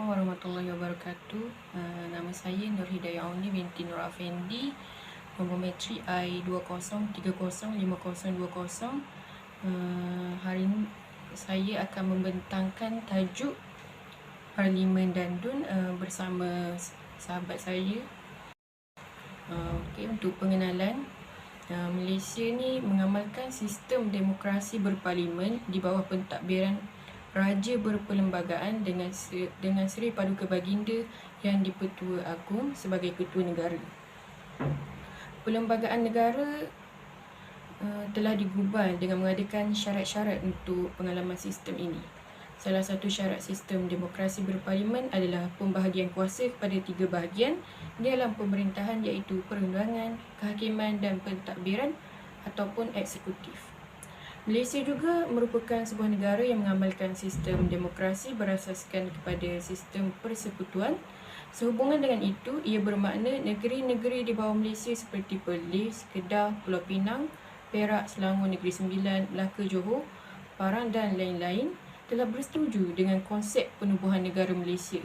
Assalamualaikum warahmatullahi wabarakatuh. Nama saya Nur Hidayah Auni binti Nur Afendi. Nombor matrik I20305020. Hari ini saya akan membentangkan tajuk Parlimen Dandun bersama sahabat saya. Untuk pengenalan, Malaysia ni mengamalkan sistem demokrasi berparlimen di bawah pentadbiran Raja Berperlembagaan dengan Seri Paduka Baginda yang di-Pertua Agong sebagai Ketua Negara. Perlembagaan negara telah digubal dengan mengadakan syarat-syarat untuk pengalaman sistem ini. Salah satu syarat sistem demokrasi berparlimen adalah pembahagian kuasa kepada 3 bahagian dalam pemerintahan, iaitu perundangan, kehakiman dan pentadbiran ataupun eksekutif. Malaysia juga merupakan sebuah negara yang mengamalkan sistem demokrasi berasaskan kepada sistem persekutuan. Sehubungan dengan itu, ia bermakna negeri-negeri di bawah Malaysia seperti Perlis, Kedah, Pulau Pinang, Perak, Selangor, Negeri Sembilan, Melaka, Johor, Parang dan lain-lain telah bersetuju dengan konsep penubuhan negara Malaysia.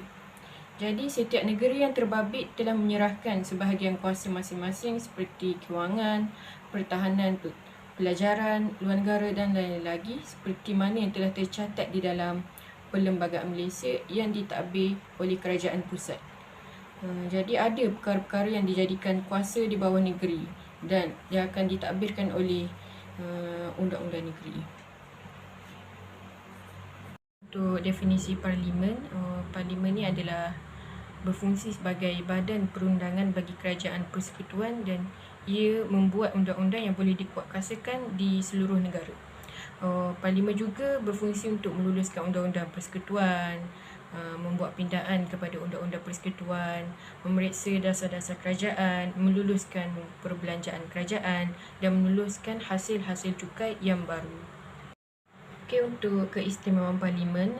Jadi, setiap negeri yang terbabit telah menyerahkan sebahagian kuasa masing-masing seperti kewangan, pertahanan, pelajaran, luar negara dan lain-lain lagi, seperti mana yang telah tercatat di dalam Perlembagaan Malaysia yang ditadbir oleh Kerajaan Pusat. Jadi ada perkara-perkara yang dijadikan kuasa di bawah negeri dan dia akan ditadbirkan oleh undang-undang negeri. Untuk definisi parlimen, parlimen ni adalah berfungsi sebagai badan perundangan bagi kerajaan persekutuan dan ia membuat undang-undang yang boleh dikuatkuasakan di seluruh negara. Parlimen juga berfungsi untuk meluluskan undang-undang persekutuan, membuat pindaan kepada undang-undang persekutuan, memeriksa dasar-dasar kerajaan, meluluskan perbelanjaan kerajaan dan meluluskan hasil-hasil cukai yang baru. Untuk keistimewaan parlimen,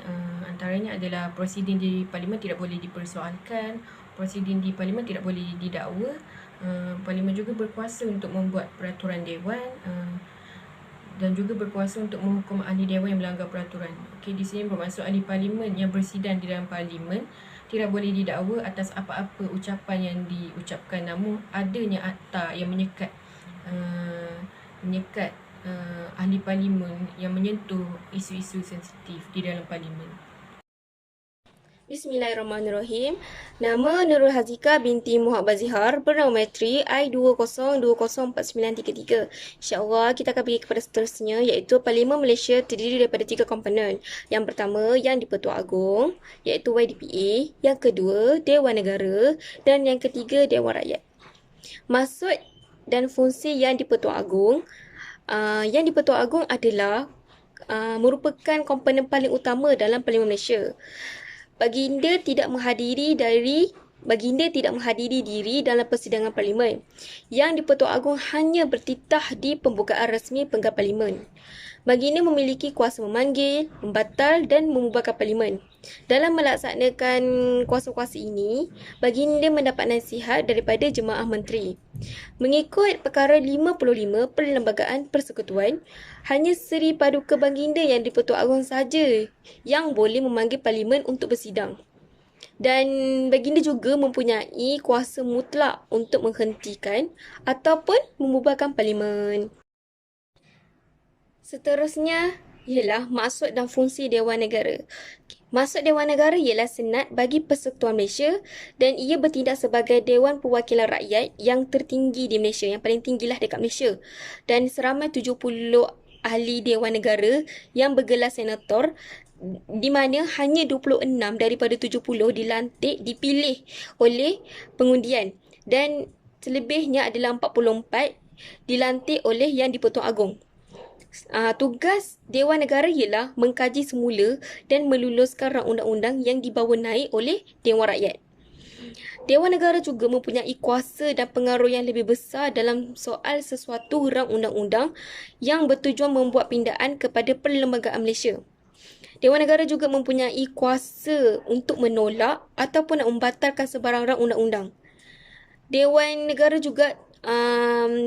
antaranya adalah prosiding di parlimen tidak boleh dipersoalkan, prosiding di parlimen tidak boleh didakwa. Parlimen juga berkuasa untuk membuat peraturan dewan dan juga berkuasa untuk menghukum ahli dewan yang melanggar peraturan. Di sini bermaksud ahli parlimen yang bersidang di dalam parlimen tidak boleh didakwa atas apa-apa ucapan yang diucapkan, namun adanya akta yang menyekat ahli parlimen yang menyentuh isu-isu sensitif di dalam parlimen. Bismillahirrahmanirrahim. Nama Nurul Hazika binti Muhammad Bazihar, bernama matrik I20204933. InsyaAllah kita akan pergi kepada seterusnya, iaitu Parlimen Malaysia terdiri daripada 3 komponen. Yang pertama, yang di-Pertua Agong, iaitu YDPA. Yang kedua, Dewan Negara. Dan yang ketiga, Dewan Rakyat. Maksud dan fungsi yang di-Pertua Agong. Yang di-Pertua Agong adalah merupakan komponen paling utama dalam Parlimen Malaysia. Baginda tidak menghadiri diri dalam persidangan parlimen. Yang di-Pertua Agong hanya bertitah di pembukaan rasmi penggal parlimen. Baginda memiliki kuasa memanggil, membatal dan membubarkan parlimen. Dalam melaksanakan kuasa-kuasa ini, baginda mendapat nasihat daripada jemaah menteri. Mengikut perkara 55 Perlembagaan Persekutuan, hanya Seri Paduka Baginda yang di-Pertua Agong sahaja yang boleh memanggil parlimen untuk bersidang. Dan baginda juga mempunyai kuasa mutlak untuk menghentikan ataupun membubarkan parlimen. Seterusnya ialah maksud dan fungsi Dewan Negara. Maksud Dewan Negara ialah senat bagi Persekutuan Malaysia dan ia bertindak sebagai Dewan Perwakilan Rakyat yang tertinggi di Malaysia, yang paling tinggilah dekat Malaysia. Dan seramai 70 ahli Dewan Negara yang bergelar senator, di mana hanya 26 daripada 70 dipilih oleh pengundian dan selebihnya adalah 44 dilantik oleh Yang di-Pertua Agong. Tugas Dewan Negara ialah mengkaji semula dan meluluskan rang undang-undang yang dibawa naik oleh Dewan Rakyat. Dewan Negara juga mempunyai kuasa dan pengaruh yang lebih besar dalam soal sesuatu rang undang-undang yang bertujuan membuat pindaan kepada Perlembagaan Malaysia. Dewan Negara juga mempunyai kuasa untuk menolak ataupun nak membatalkan sebarang rang undang-undang. Dewan Negara juga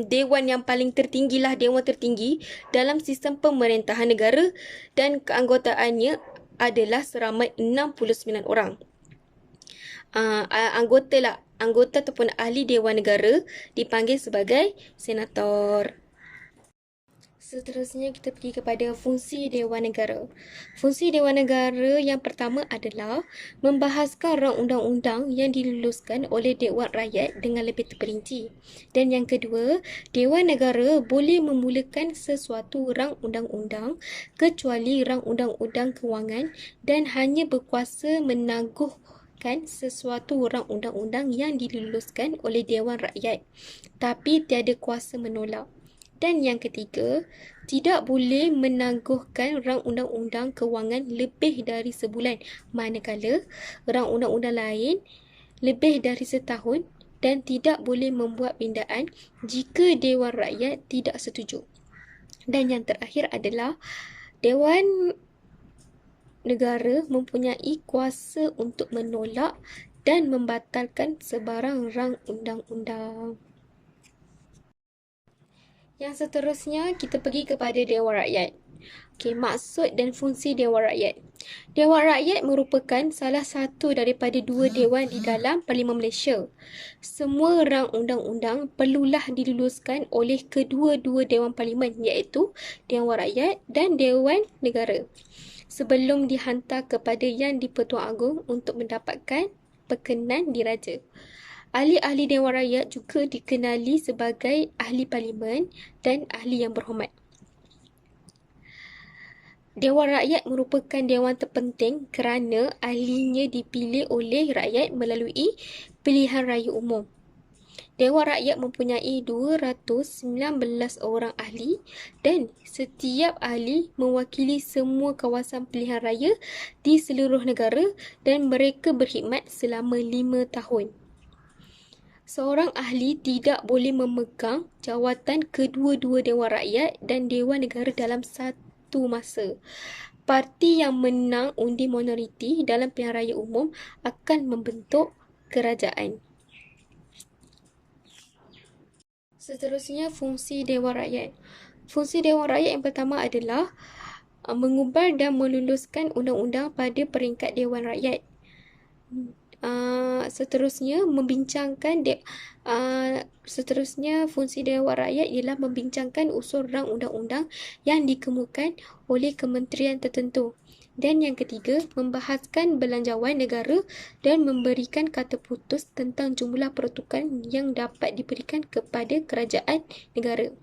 dewan yang paling tertinggilah, dewan tertinggi dalam sistem pemerintahan negara dan keanggotaannya adalah seramai 69 orang. anggota ataupun ahli Dewan Negara dipanggil sebagai senator. Seterusnya kita pergi kepada fungsi Dewan Negara. Fungsi Dewan Negara yang pertama adalah membahaskan rang undang-undang yang diluluskan oleh Dewan Rakyat dengan lebih terperinci. Dan yang kedua, Dewan Negara boleh memulakan sesuatu rang undang-undang kecuali rang undang-undang kewangan dan hanya berkuasa menangguhkan sesuatu rang undang-undang yang diluluskan oleh Dewan Rakyat, tapi tiada kuasa menolak. Dan yang ketiga, tidak boleh menangguhkan rang undang-undang kewangan lebih dari sebulan, manakala rang undang-undang lain lebih dari setahun, dan tidak boleh membuat pindaan jika Dewan Rakyat tidak setuju. Dan yang terakhir adalah Dewan Negara mempunyai kuasa untuk menolak dan membatalkan sebarang rang undang-undang. Yang seterusnya, kita pergi kepada Dewan Rakyat. Okey, maksud dan fungsi Dewan Rakyat. Dewan Rakyat merupakan salah satu daripada dua dewan di dalam Parlimen Malaysia. Semua rang undang-undang perlulah diluluskan oleh kedua-dua Dewan Parlimen, iaitu Dewan Rakyat dan Dewan Negara, sebelum dihantar kepada Yang di-Pertuan Agong untuk mendapatkan perkenan diraja. Ahli-ahli Dewan Rakyat juga dikenali sebagai ahli parlimen dan ahli yang berhormat. Dewan Rakyat merupakan dewan terpenting kerana ahlinya dipilih oleh rakyat melalui pilihan raya umum. Dewan Rakyat mempunyai 219 orang ahli dan setiap ahli mewakili semua kawasan pilihan raya di seluruh negara dan mereka berkhidmat selama 5 tahun. Seorang ahli tidak boleh memegang jawatan kedua-dua Dewan Rakyat dan Dewan Negara dalam satu masa. Parti yang menang undi minoriti dalam pilihan raya umum akan membentuk kerajaan. Seterusnya, fungsi Dewan Rakyat. Fungsi Dewan Rakyat yang pertama adalah mengubah dan meluluskan undang-undang pada peringkat Dewan Rakyat. Seterusnya fungsi Dewan Rakyat ialah membincangkan usul rang undang-undang yang dikemukakan oleh kementerian tertentu. Dan yang ketiga, membahaskan belanjawan negara dan memberikan kata putus tentang jumlah peruntukan yang dapat diberikan kepada kerajaan negara.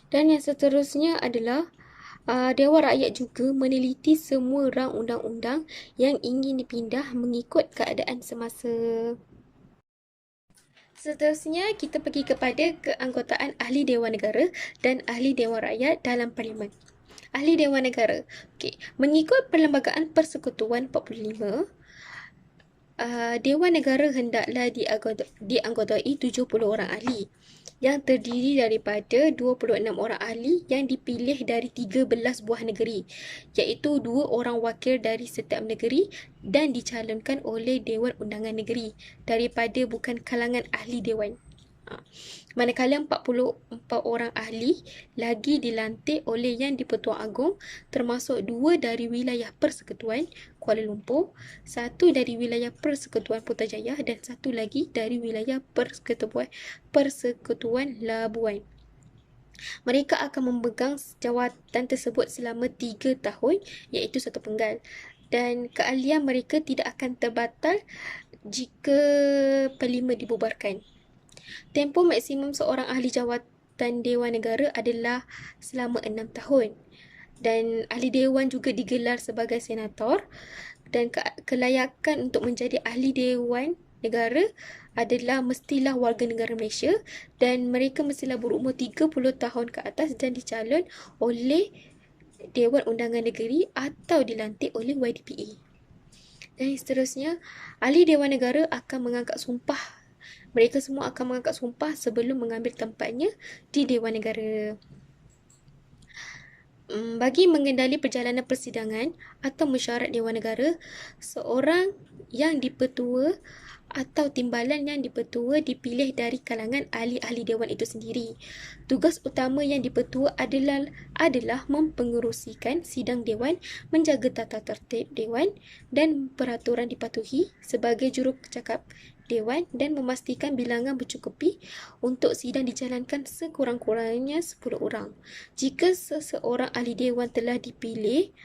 Dan yang seterusnya adalah Dewan Rakyat juga meneliti semua rang undang-undang yang ingin dipindah mengikut keadaan semasa. Seterusnya, kita pergi kepada keanggotaan ahli Dewan Negara dan ahli Dewan Rakyat dalam Parlimen. Ahli Dewan Negara. Okey, mengikut Perlembagaan Persekutuan 45, Dewan Negara hendaklah dianggotai 70 orang ahli yang terdiri daripada 26 orang ahli yang dipilih dari 13 buah negeri, iaitu 2 orang wakil dari setiap negeri dan dicalonkan oleh Dewan Undangan Negeri daripada bukan kalangan ahli dewan. Manakala 44 orang ahli lagi dilantik oleh Yang di-Pertuan Agong, termasuk 2 dari wilayah Persekutuan Kuala Lumpur, 1 dari wilayah Persekutuan Putrajaya dan 1 lagi dari wilayah Persekutuan Labuan. Mereka akan memegang jawatan tersebut selama 3 tahun, iaitu 1 penggal. Dan keahlian mereka tidak akan terbatal jika Parlimen dibubarkan. Tempoh maksimum seorang ahli jawatan Dewan Negara adalah selama 6 tahun. Dan ahli Dewan juga digelar sebagai senator, dan kelayakan untuk menjadi ahli Dewan Negara adalah mestilah warga negara Malaysia dan mereka mestilah berumur 30 tahun ke atas dan dicalon oleh Dewan Undangan Negeri atau dilantik oleh YDPE. Dan seterusnya, ahli Dewan Negara akan mengangkat sumpah. Mereka semua akan mengangkat sumpah sebelum mengambil tempatnya di Dewan Negara. Bagi mengendali perjalanan persidangan atau mesyuarat Dewan Negara, seorang yang dipertua atau timbalan yang dipertua dipilih dari kalangan ahli-ahli dewan itu sendiri. Tugas utama yang dipertua adalah mempengerusikan sidang dewan, menjaga tata tertib dewan dan peraturan dipatuhi sebagai jurukcakap dewan dan memastikan bilangan bercukupi untuk sidang dijalankan sekurang-kurangnya 10 orang. Jika seseorang ahli dewan telah dipilih,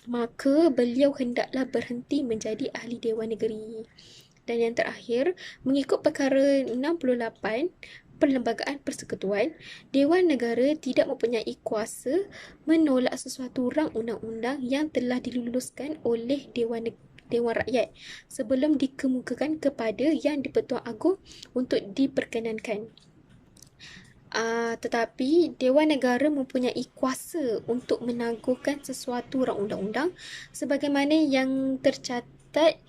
maka beliau hendaklah berhenti menjadi ahli dewan negeri. Dan yang terakhir, mengikut perkara 68 Perlembagaan Persekutuan, Dewan Negara tidak mempunyai kuasa menolak sesuatu rang undang-undang yang telah diluluskan oleh Dewan Rakyat sebelum dikemukakan kepada Yang di-Pertuan Agong untuk diperkenankan. Tetapi Dewan Negara mempunyai kuasa untuk menangguhkan sesuatu rang undang-undang sebagaimana yang tercatat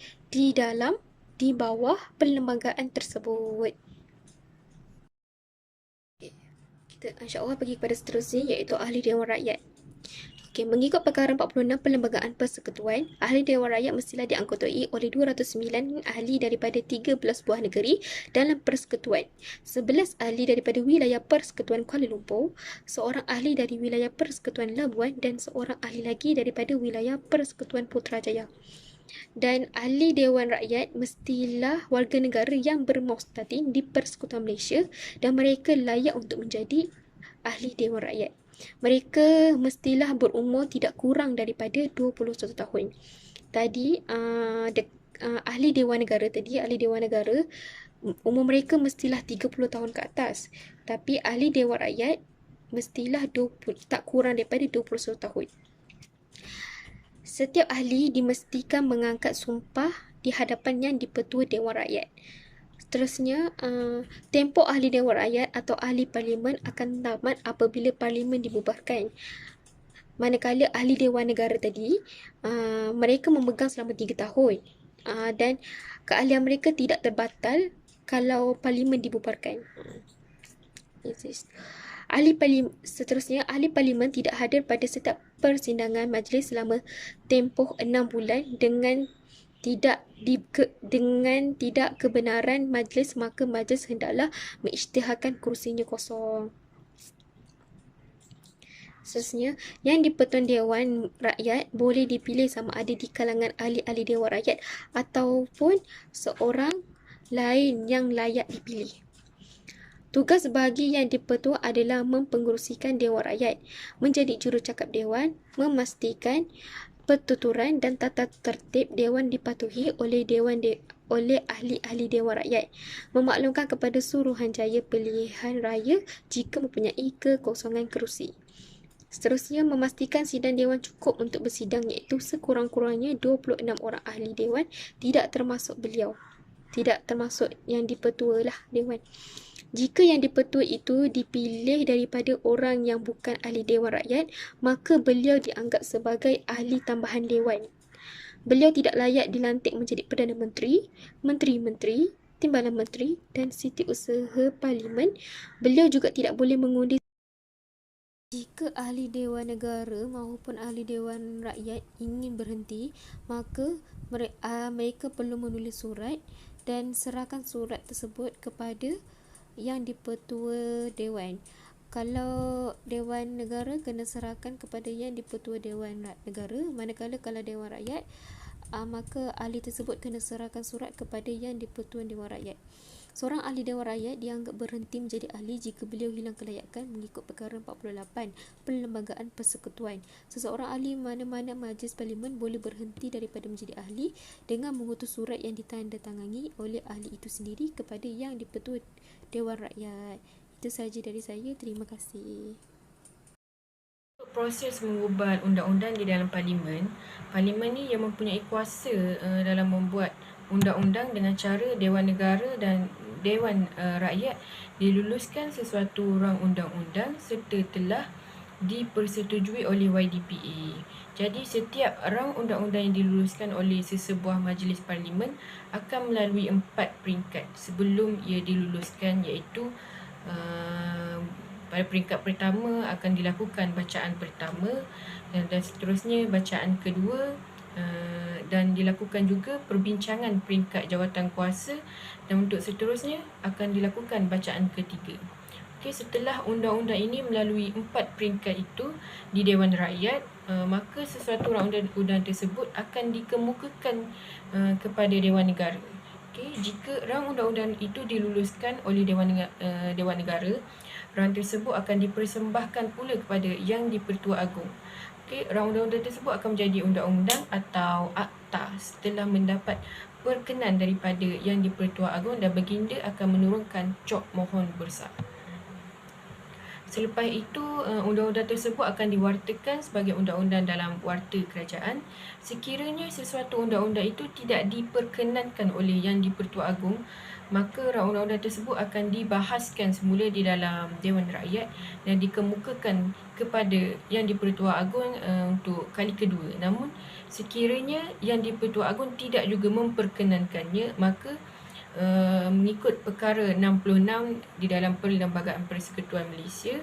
di bawah perlembagaan tersebut. Kita insya-Allah pergi kepada seterusnya, iaitu Ahli Dewan Rakyat. Mengikut perkara 46 Perlembagaan Persekutuan, Ahli Dewan Rakyat mestilah dianggotai oleh 209 ahli daripada 13 buah negeri dalam persekutuan, 11 ahli daripada wilayah Persekutuan Kuala Lumpur, seorang ahli dari wilayah Persekutuan Labuan dan seorang ahli lagi daripada wilayah Persekutuan Putrajaya. Dan ahli Dewan Rakyat mestilah warga negara yang bermustatin di Persekutuan Malaysia dan mereka layak untuk menjadi ahli Dewan Rakyat. Mereka mestilah berumur tidak kurang daripada 21 tahun. Tadi ahli Dewan Negara umur mereka mestilah 30 tahun ke atas. Tapi ahli Dewan Rakyat mestilah tak kurang daripada 21 tahun. Setiap ahli dimestikan mengangkat sumpah di hadapan Yang di-Pertua Dewan Rakyat. Seterusnya, tempoh ahli Dewan Rakyat atau ahli parlimen akan tamat apabila parlimen dibubarkan. Manakala ahli Dewan Negara tadi, mereka memegang selama 3 tahun. Dan keahlian mereka tidak terbatal kalau parlimen dibubarkan. Seterusnya, ahli parlimen tidak hadir pada setiap persidangan majlis selama tempoh 6 bulan dengan tidak kebenaran majlis, maka majlis hendaklah mengisytiharkan kursinya kosong. Seterusnya, Yang di-Pertuan Dewan Rakyat boleh dipilih sama ada di kalangan ahli-ahli Dewan Rakyat ataupun seorang lain yang layak dipilih. Tugas bagi Yang di-Pertua adalah mempengerusikan Dewan Rakyat, menjadi jurucakap Dewan, memastikan pertuturan dan tata tertib Dewan dipatuhi oleh ahli-ahli Dewan Rakyat, memaklumkan kepada Suruhanjaya Pilihan Raya jika mempunyai kekosongan kerusi. Seterusnya, memastikan sidang Dewan cukup untuk bersidang, iaitu sekurang-kurangnya 26 orang ahli Dewan, tidak termasuk beliau. Tidak termasuk Yang di-Pertua lah Dewan. Jika Yang di-Pertua itu dipilih daripada orang yang bukan ahli Dewan Rakyat, maka beliau dianggap sebagai ahli tambahan Dewan. Beliau tidak layak dilantik menjadi Perdana Menteri, Menteri-Menteri, Timbalan Menteri dan Setiausaha Parlimen. Beliau juga tidak boleh mengundi. Jika ahli Dewan Negara maupun ahli Dewan Rakyat ingin berhenti, maka mereka perlu menulis surat dan serahkan surat tersebut kepada Yang di-Pertua Dewan. Kalau Dewan Negara kena serahkan kepada Yang di-Pertua Dewan Negara, manakala kalau Dewan Rakyat, maka ahli tersebut kena serahkan surat kepada Yang di-Pertua Dewan Rakyat. Seorang ahli Dewan Rakyat dianggap berhenti menjadi ahli jika beliau hilang kelayakan mengikut perkara 48 Perlembagaan Persekutuan. Seseorang ahli mana-mana majlis parlimen boleh berhenti daripada menjadi ahli dengan mengutus surat yang ditandatangani oleh ahli itu sendiri kepada Yang di-Pertua Dewan Rakyat. Itu sahaja dari saya. Terima kasih. Proses mengubah undang-undang di dalam parlimen ni yang mempunyai kuasa dalam membuat undang-undang dengan cara Dewan Negara dan Dewan Rakyat diluluskan sesuatu rang undang-undang serta telah dipersetujui oleh YDPA. Jadi setiap rang undang-undang yang diluluskan oleh sesebuah majlis parlimen akan melalui 4 peringkat sebelum ia diluluskan, iaitu pada peringkat pertama akan dilakukan bacaan pertama dan seterusnya bacaan kedua, dan dilakukan juga perbincangan peringkat jawatan kuasa, dan untuk seterusnya akan dilakukan bacaan ketiga. Okey, setelah undang-undang ini melalui 4 peringkat itu di Dewan Rakyat, maka sesuatu rang undang-undang tersebut akan dikemukakan kepada Dewan Negara. Okey, jika rang undang-undang itu diluluskan oleh Dewan Negara, rang tersebut akan dipersembahkan pula kepada Yang di-Pertua Agong. Okey, rang undang-undang tersebut akan menjadi undang-undang atau akta setelah mendapat perkenan daripada Yang di-Pertua Agong, dan baginda akan menurunkan cop mohon bersah. Selepas itu, undang-undang tersebut akan diwartakan sebagai undang-undang dalam warta kerajaan. Sekiranya sesuatu undang-undang itu tidak diperkenankan oleh Yang di-Pertua Agong, maka rang undang-undang tersebut akan dibahaskan semula di dalam Dewan Rakyat dan dikemukakan kepada Yang di-Pertua Agong untuk kali kedua. Namun, sekiranya Yang di-Pertua Agong tidak juga memperkenankannya, maka mengikut perkara 66 di dalam Perlembagaan Persekutuan Malaysia,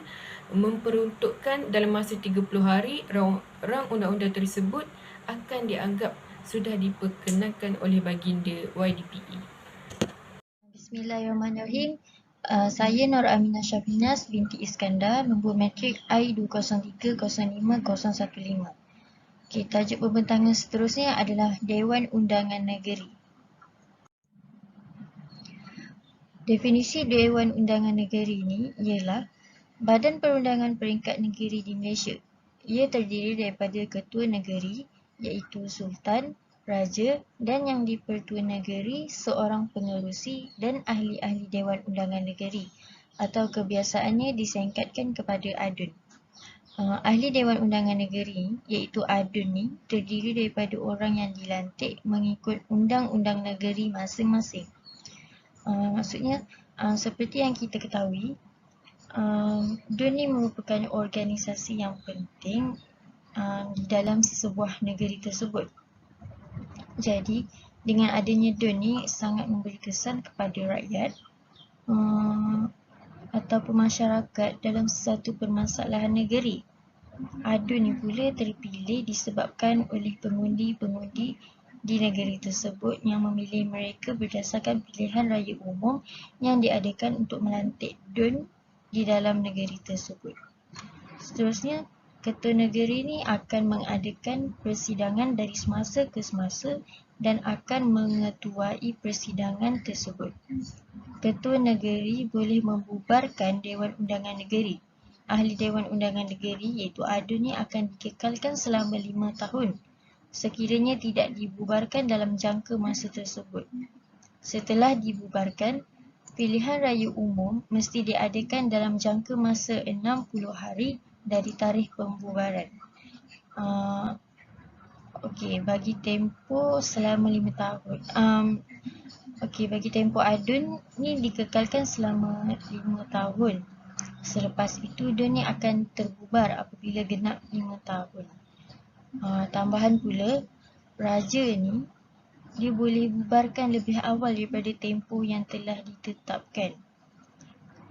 memperuntukkan dalam masa 30 hari rang undang-undang tersebut akan dianggap sudah diperkenankan oleh baginda YDPE. Bismillahirrahmanirrahim. Saya Nur Aminah Syafinas binti Iskandar, nombor matrik I203050115. Okey, tajuk pembentangan seterusnya adalah Dewan Undangan Negeri. Definisi Dewan Undangan Negeri ini ialah badan perundangan peringkat negeri di Malaysia. Ia terdiri daripada ketua negeri iaitu Sultan, Raja dan Yang di-Pertua Negeri, seorang pengerusi dan ahli-ahli Dewan Undangan Negeri, atau kebiasaannya disingkatkan kepada ADUN. Ahli Dewan Undangan Negeri iaitu ADUN ni terdiri daripada orang yang dilantik mengikut undang-undang negeri masing-masing. Maksudnya seperti yang kita ketahui, DUN ni merupakan organisasi yang penting di dalam sebuah negeri tersebut. Jadi dengan adanya DUN ni sangat memberi kesan kepada rakyat ataupun masyarakat dalam sesuatu permasalahan negeri. ADUN ni pula terpilih disebabkan oleh pengundi-pengundi di negeri tersebut yang memilih mereka berdasarkan pilihan raya umum yang diadakan untuk melantik DUN di dalam negeri tersebut. Seterusnya, ketua negeri ini akan mengadakan persidangan dari semasa ke semasa dan akan mengetuai persidangan tersebut. Ketua negeri boleh membubarkan Dewan Undangan Negeri. Ahli Dewan Undangan Negeri iaitu ADUN ini akan dikekalkan selama 5 tahun sekiranya tidak dibubarkan dalam jangka masa tersebut. Setelah dibubarkan, pilihan raya umum mesti diadakan dalam jangka masa 60 hari dari tarikh pembubaran. Bagi tempoh selama 5 tahun. Bagi tempoh ADUN ni dikekalkan selama 5 tahun. Selepas itu, DUN ni akan terbubar apabila genap 5 tahun. Tambahan pula, raja ni dia boleh bubarkan lebih awal daripada tempoh yang telah ditetapkan.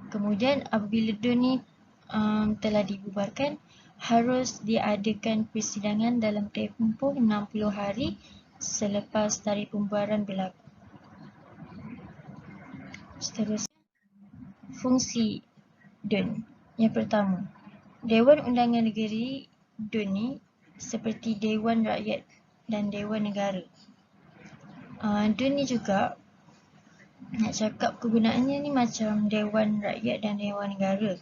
Kemudian apabila DUN ni telah dibubarkan, harus diadakan persidangan dalam tempoh 60 hari selepas tarikh pembubaran berlaku. Seterusnya, fungsi DUN. Yang pertama, Dewan Undangan Negeri DUN ni seperti Dewan Rakyat dan Dewan Negara. DUN ni juga nak cakap kegunaannya ni macam Dewan Rakyat dan Dewan Negara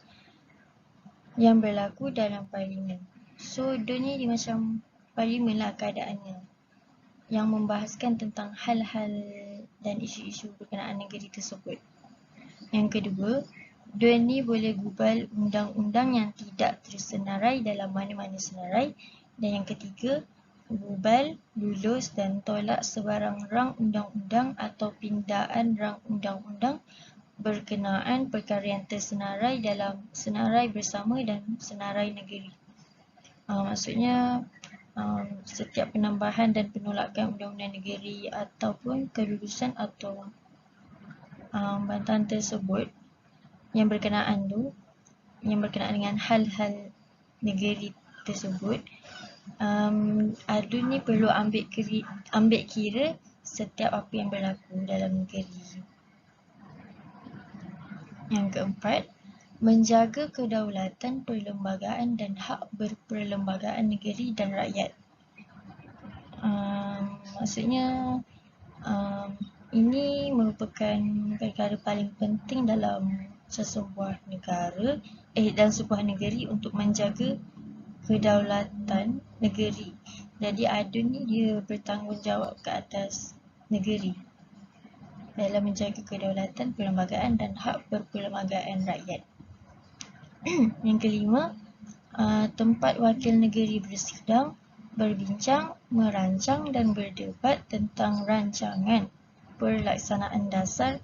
yang berlaku dalam parlimen. So DUN ni dia macam parlimen lah keadaannya, yang membahaskan tentang hal-hal dan isu-isu berkenaan negeri tersebut. Yang kedua, DUN ni boleh gubal undang-undang yang tidak tersenarai dalam mana-mana senarai. Dan yang ketiga, gubal, lulus dan tolak sebarang rang undang-undang atau pindaan rang undang-undang berkenaan perkara yang tersenarai dalam senarai bersama dan senarai negeri. Maksudnya setiap penambahan dan penolakan undang-undang negeri ataupun kelulusan atau bantahan tersebut yang berkenaan dengan hal-hal negeri tersebut ADUN ni perlu ambil kira setiap apa yang berlaku dalam negeri. Yang keempat, menjaga kedaulatan perlembagaan dan hak berperlembagaan negeri dan rakyat. Maksudnya ini merupakan perkara paling penting dalam sesebuah negara dan sebuah negeri untuk menjaga kedaulatan negeri. Jadi ADUN ni dia bertanggungjawab ke atas negeri dalam menjaga kedaulatan perlembagaan dan hak berperlembagaan rakyat. Yang kelima, tempat wakil negeri bersidang, berbincang, merancang dan berdebat tentang rancangan pelaksanaan dasar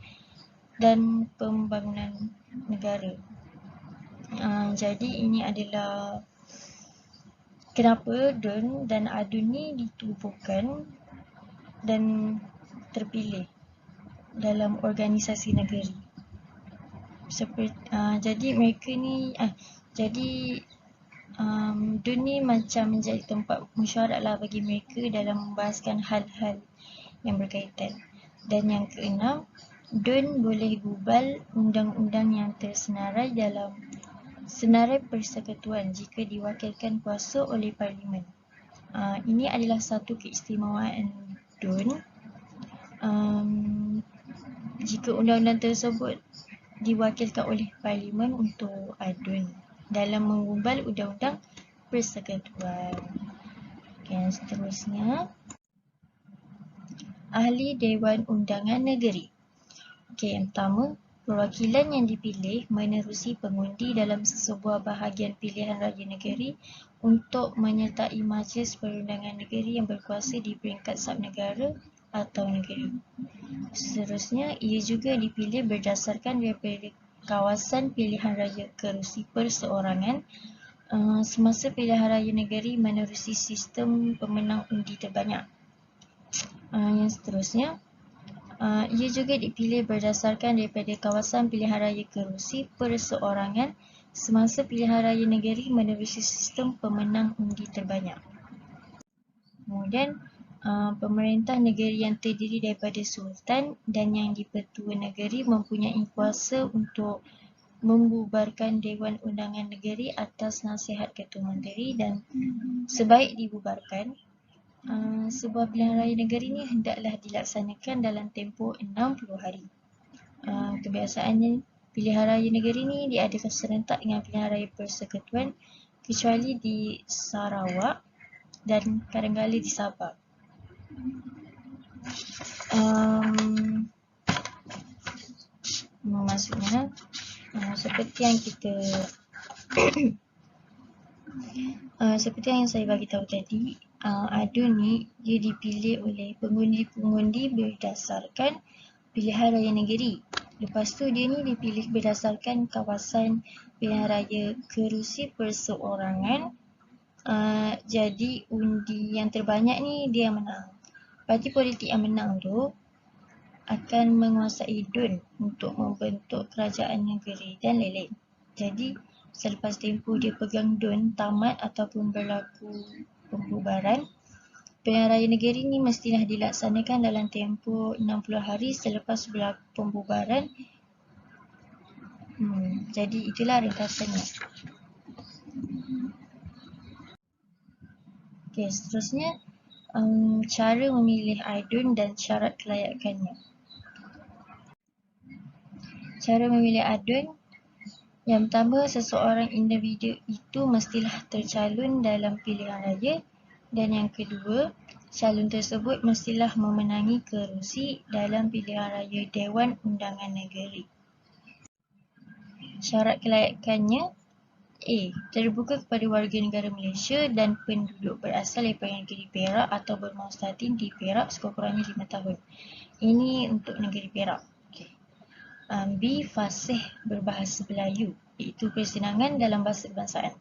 dan pembangunan negara. Jadi ini adalah kenapa DUN dan ADUN ni ditubuhkan dan terpilih dalam organisasi negeri. Jadi mereka ni DUN ni macam menjadi tempat mesyuarat lah bagi mereka dalam membahaskan hal-hal yang berkaitan. Dan yang keenam, DUN boleh gubal undang-undang yang tersenarai dalam senarai persekutuan jika diwakilkan kuasa oleh Parlimen. Ini adalah satu keistimewaan DUN. Jika undang-undang tersebut diwakilkan oleh Parlimen untuk ADUN dalam mengubal undang-undang persekutuan. Yang seterusnya, Ahli Dewan Undangan Negeri. Yang pertama, perwakilan yang dipilih menerusi pengundi dalam sesebuah bahagian pilihan raya negeri untuk menyertai Majlis Perundangan Negeri yang berkuasa di peringkat subnegara atau negeri. Seterusnya, ia juga dipilih berdasarkan daripada kawasan pilihan raya kerusi perseorangan semasa pilihan raya negeri menerusi sistem pemenang undi terbanyak. Yang seterusnya, ia juga dipilih berdasarkan daripada kawasan pilihan raya kerusi perseorangan semasa pilihan raya negeri menerusi sistem pemenang undi terbanyak. Kemudian, pemerintah negeri yang terdiri daripada sultan dan yang di-Pertua negeri mempunyai kuasa untuk membubarkan Dewan Undangan Negeri atas nasihat Ketua Menteri dan sebaik dibubarkan, sebuah pilihan raya negeri ni hendaklah dilaksanakan dalam tempoh 60 hari. Kebiasaannya pilihan raya negeri ni diadakan serentak dengan pilihan raya persekutuan kecuali di Sarawak dan kadang-kadang di Sabah. Maksudnya seperti yang seperti yang saya bagi tahu tadi, ADUN ni dia dipilih oleh pengundi-pengundi berdasarkan pilihan raya negeri. Lepas tu dia ni dipilih berdasarkan kawasan pilihan raya kerusi perseorangan. Jadi undi yang terbanyak ni dia yang menang. Parti politik yang menang tu akan menguasai DUN untuk membentuk kerajaan negeri dan lain-lain. Jadi selepas tempoh dia pegang DUN tamat ataupun berlaku pembubaran, pilihan raya negeri ni mestilah dilaksanakan dalam tempoh 60 hari selepas berlaku pembubaran. Jadi itulah ringkasannya. Seterusnya, cara memilih ADUN dan syarat kelayakannya. Cara memilih ADUN, yang pertama, seseorang individu itu mestilah tercalon dalam pilihan raya, dan yang kedua, calon tersebut mestilah memenangi kerusi dalam pilihan raya Dewan Undangan Negeri. Syarat kelayakannya: A. Terbuka kepada warga negara Malaysia dan penduduk berasal daripada negeri Perak atau bermustatin di Perak sekurang-kurangnya 5 tahun. Ini untuk negeri Perak. B. Fasih berbahasa Melayu, iaitu kesenangan dalam bahasa kebangsaan.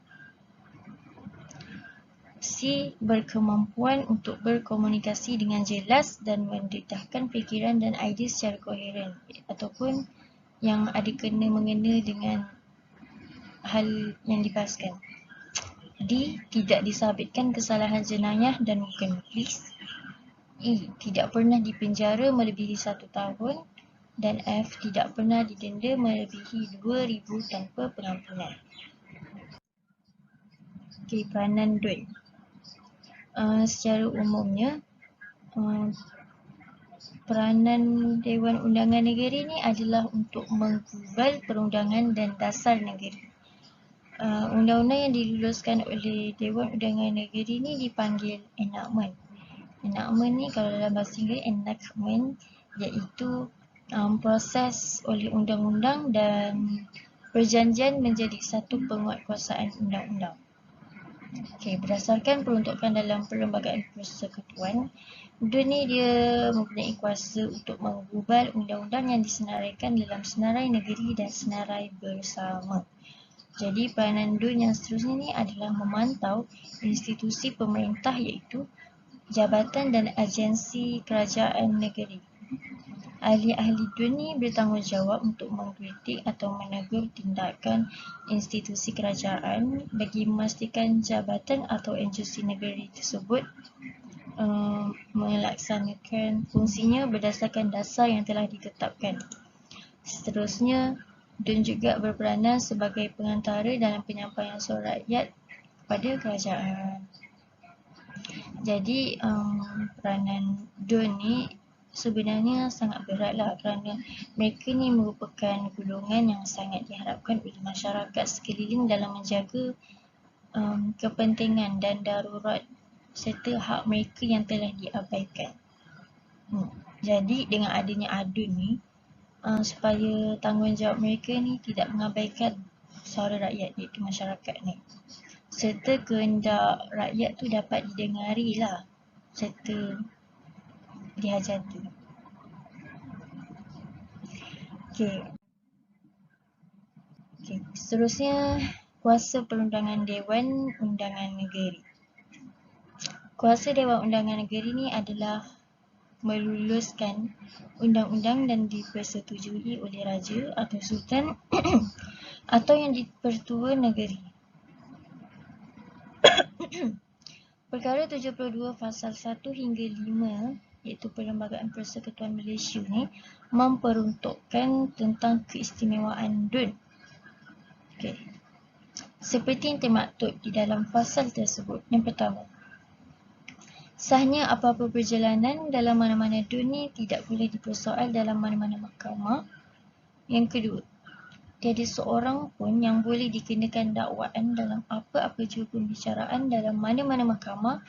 C. Berkemampuan untuk berkomunikasi dengan jelas dan mendedahkan fikiran dan idea secara koheren, ataupun yang ada kena-mengena dengan hal yang dibahaskan. D. Tidak disabitkan kesalahan jenayah dan bukan polis. E. Tidak pernah dipenjara melebihi 1 tahun. Dan F. Tidak pernah didenda melebihi 2,000 tanpa pengampunan. Okey, peranan DUN. Secara umumnya, peranan Dewan Undangan Negeri ni adalah untuk menggubal perundangan dan dasar negeri. Undang-undang yang diluluskan oleh Dewan Undangan Negeri ni dipanggil enactment. Enactment ni kalau dalam bahasa Inggeris enactment iaitu proses oleh undang-undang dan perjanjian menjadi satu penguatkuasaan undang-undang. Okey, berdasarkan peruntukan dalam Perlembagaan Persekutuan, DUN ni dia mempunyai kuasa untuk menggubal undang-undang yang disenaraikan dalam senarai negeri dan senarai bersama. Jadi peranan DUN yang seterusnya ni adalah memantau institusi pemerintah iaitu jabatan dan agensi kerajaan negeri. Ahli-ahli DUN ni bertanggungjawab untuk mengkritik atau menegur tindakan institusi kerajaan bagi memastikan jabatan atau agensi negeri tersebut melaksanakan fungsinya berdasarkan dasar yang telah ditetapkan. Seterusnya, DUN juga berperanan sebagai pengantara dalam penyampaian suara rakyat kepada kerajaan. Jadi, peranan DUN ni sebenarnya sangat beratlah kerana mereka ni merupakan golongan yang sangat diharapkan oleh masyarakat sekeliling dalam menjaga kepentingan dan darurat serta hak mereka yang telah diabaikan. Jadi dengan adanya ADUN ni, supaya tanggungjawab mereka ni tidak mengabaikan suara rakyat iaitu masyarakat ni, serta kehendak rakyat tu dapat didengari lah serta dihajati. Okey, seterusnya kuasa perundangan Dewan Undangan Negeri. Kuasa Dewan Undangan Negeri ni adalah meluluskan undang-undang dan dipersetujui oleh Raja atau Sultan atau yang dipertua negeri. Perkara 72 Fasal 1 hingga 5 iaitu Perlembagaan Persekutuan Malaysia ni memperuntukkan tentang keistimewaan DUN. Okey. Seperti yang termaktub di dalam fasal tersebut. Yang pertama, sahnya apa-apa perjalanan dalam mana-mana DUN ni tidak boleh dipersoal dalam mana-mana mahkamah. Yang kedua, tiada seorang pun yang boleh dikenakan dakwaan dalam apa-apa jua pembicaraan dalam mana-mana mahkamah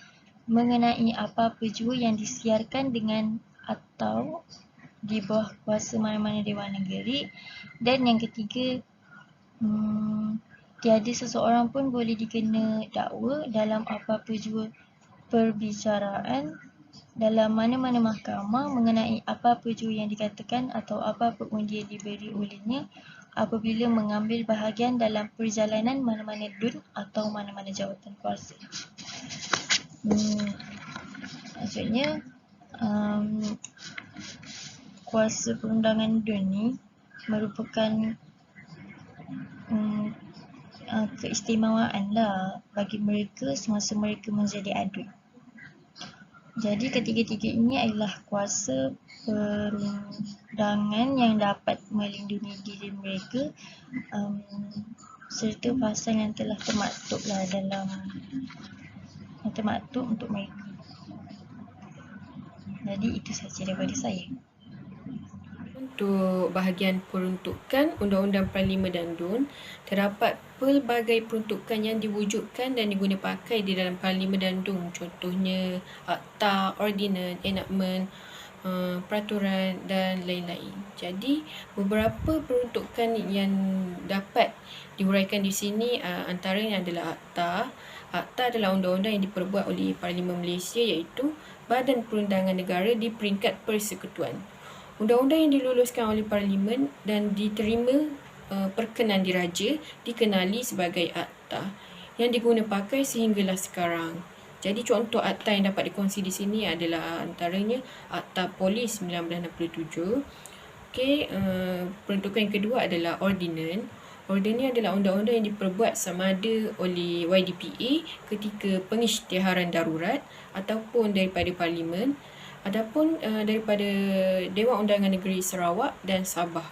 mengenai apa-apa jua yang disiarkan dengan atau di bawah kuasa mana-mana Dewan Negeri. Dan yang ketiga, tiada seseorang pun boleh dikena dakwa dalam apa-apa jua perbicaraan dalam mana-mana mahkamah mengenai apa-apa jua yang dikatakan atau apa-apa undi yang diberi olehnya apabila mengambil bahagian dalam perjalanan mana-mana DUN atau mana-mana jawatan kuasa. Maksudnya kuasa perundangan DUN ni merupakan keistimewaan lah bagi mereka semasa mereka menjadi ADUN. Jadi ketiga-tiga ini adalah kuasa perundangan yang dapat melindungi diri mereka serta pasal yang telah termaktub lah dalam yang termaktub untuk mereka. Jadi itu sahaja daripada saya. Untuk bahagian peruntukan Undang-Undang Parlimen dan DUN, terdapat pelbagai peruntukan yang diwujudkan dan diguna pakai di dalam Parlimen dan DUN. Contohnya Akta, Ordinans, Enactment, peraturan dan lain-lain. Jadi beberapa peruntukan yang dapat diuraikan di sini antaranya adalah Akta. Akta adalah undang-undang yang diperbuat oleh Parlimen Malaysia iaitu Badan Perundangan Negara di peringkat persekutuan. Undang-undang yang diluluskan oleh Parlimen dan diterima perkenan diraja dikenali sebagai Akta yang diguna pakai sehinggalah sekarang. Jadi contoh akta yang dapat dikongsi di sini adalah antaranya Akta Polis 1967. Peruntukan yang kedua adalah Ordinans. Order ni adalah undang-undang yang diperbuat sama ada oleh YDPA ketika pengisytiharan darurat ataupun daripada Parlimen ataupun daripada Dewan Undangan Negeri Sarawak dan Sabah.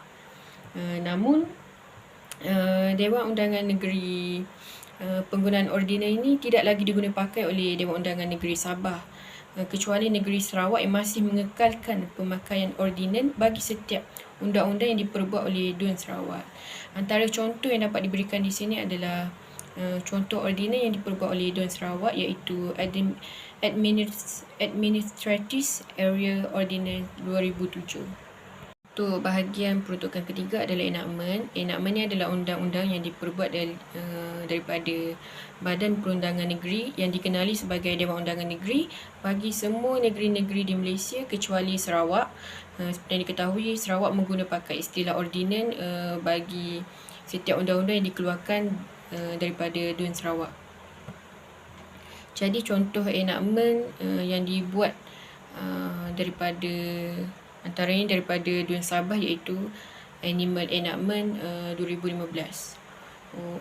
Namun Dewan Undangan Negeri penggunaan ordinal ini tidak lagi digunakan pakai oleh Dewan Undangan Negeri Sabah, kecuali Negeri Sarawak yang masih mengekalkan pemakaian ordinal bagi setiap undang-undang yang diperbuat oleh Dun Sarawak. Antara contoh yang dapat diberikan di sini adalah contoh ordinal yang diperbuat oleh Dun Sarawak, iaitu Administrative Area Ordinance 2007. Untuk bahagian peruntukan ketiga adalah enactment. Enactment ni adalah undang-undang yang diperbuat daripada Badan Perundangan Negeri yang dikenali sebagai Dewan Undangan Negeri bagi semua negeri-negeri di Malaysia kecuali Sarawak. Seperti yang diketahui, Sarawak menggunakan pakai istilah ordinan bagi setiap undang-undang yang dikeluarkan daripada Dun Sarawak. Jadi contoh enactment yang dibuat antaranya daripada Dun Sabah iaitu Animal Enactment 2015.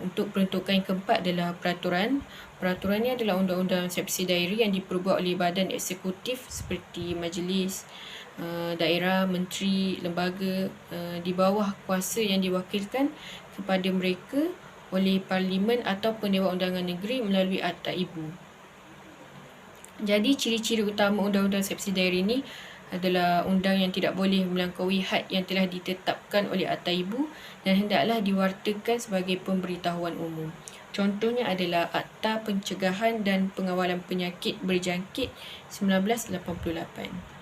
Untuk peruntukan yang keempat adalah peraturan. Peraturan ni adalah undang-undang subsidiary yang diperbuat oleh badan eksekutif seperti majlis, daerah, menteri, lembaga di bawah kuasa yang diwakilkan kepada mereka oleh Parlimen ataupun Dewan Undangan Negeri melalui Akta Ibu. Jadi ciri-ciri utama undang-undang subsidiary ini adalah undang yang tidak boleh melampaui had yang telah ditetapkan oleh Akta Ibu dan hendaklah diwartakan sebagai pemberitahuan umum. Contohnya adalah Akta Pencegahan dan Pengawalan Penyakit Berjangkit 1988.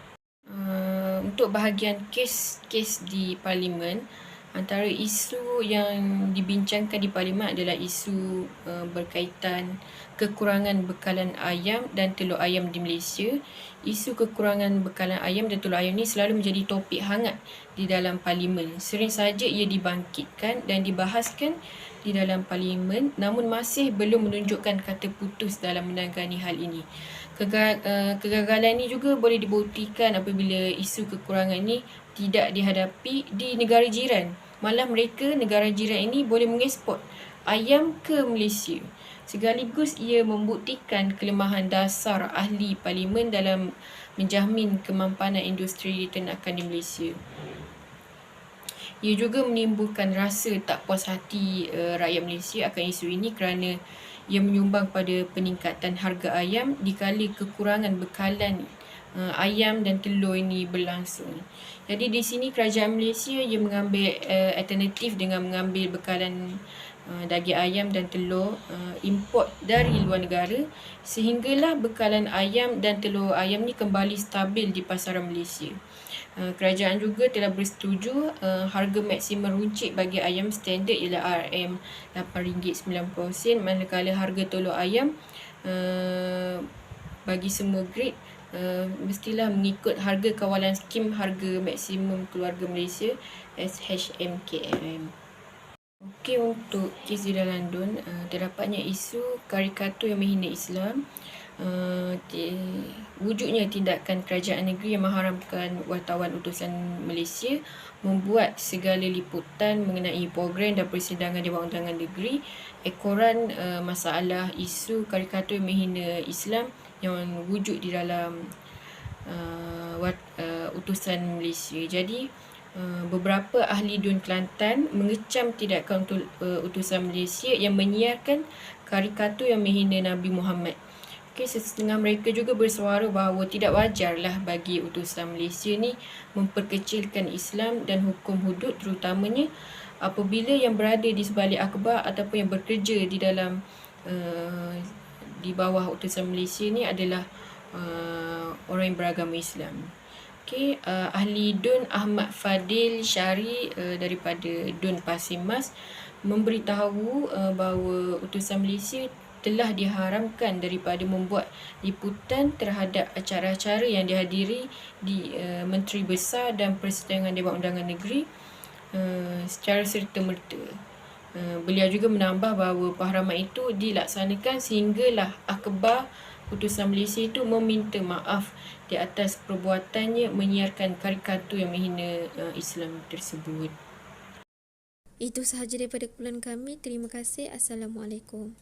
Untuk bahagian kes di Parlimen, antara isu yang dibincangkan di Parlimen adalah isu berkaitan kekurangan bekalan ayam dan telur ayam di Malaysia. Isu kekurangan bekalan ayam dan telur ayam ini selalu menjadi topik hangat di dalam Parlimen. Sering saja ia dibangkitkan dan dibahaskan di dalam Parlimen, namun masih belum menunjukkan kata putus dalam menangani hal ini. Kegagalan ini juga boleh dibuktikan apabila isu kekurangan ini tidak dihadapi di negara jiran. Malah mereka, negara jiran ini boleh mengeksport ayam ke Malaysia. Sekaligus ia membuktikan kelemahan dasar ahli Parlimen dalam menjamin kemampanan industri ternakan di Malaysia. Ia juga menimbulkan rasa tak puas hati rakyat Malaysia akan isu ini kerana ia menyumbang pada peningkatan harga ayam dikala kekurangan bekalan ayam dan telur ini berlangsung. Jadi di sini kerajaan Malaysia ia mengambil alternatif dengan mengambil bekalan daging ayam dan telur import dari luar negara sehinggalah bekalan ayam dan telur ayam ni kembali stabil di pasaran Malaysia. Kerajaan juga telah bersetuju harga maksimum runcit bagi ayam standard ialah RM8.90 manakala harga telur ayam bagi semua grade mestilah mengikut harga kawalan skim harga maksimum keluarga Malaysia SHMKM. Okey, untuk kes di dalam Dun, terdapatnya isu karikatur yang menghina Islam. Wujudnya tindakan kerajaan negeri yang mengharamkan wartawan utusan Malaysia membuat segala liputan mengenai program dan persidangan Dewan Undangan Negeri ekoran masalah isu karikatur yang menghina Islam yang wujud di dalam utusan Malaysia. Jadi beberapa ahli Dun Kelantan mengecam tindakan utusan Malaysia yang menyiarkan karikatur yang menghina Nabi Muhammad. Setengah mereka juga bersuara bahawa tidak wajarlah bagi utusan Malaysia ni memperkecilkan Islam dan hukum hudud, terutamanya apabila yang berada di sebalik akhbar ataupun yang bekerja di dalam di bawah utusan Malaysia ni adalah orang yang beragama Islam. Ahli Dun Ahmad Fadil Syari daripada Dun Pasir Mas memberitahu bahawa utusan Malaysia telah diharamkan daripada membuat liputan terhadap acara-acara yang dihadiri di Menteri Besar dan Persidangan Dewan Undangan Negeri secara serta-merta. Beliau juga menambah bahawa pengharaman itu dilaksanakan sehinggalah akhbar utusan Malaysia itu meminta maaf di atas perbuatannya menyiarkan karikatur yang menghina Islam tersebut. Itu sahaja daripada kumpulan kami. Terima kasih. Assalamualaikum.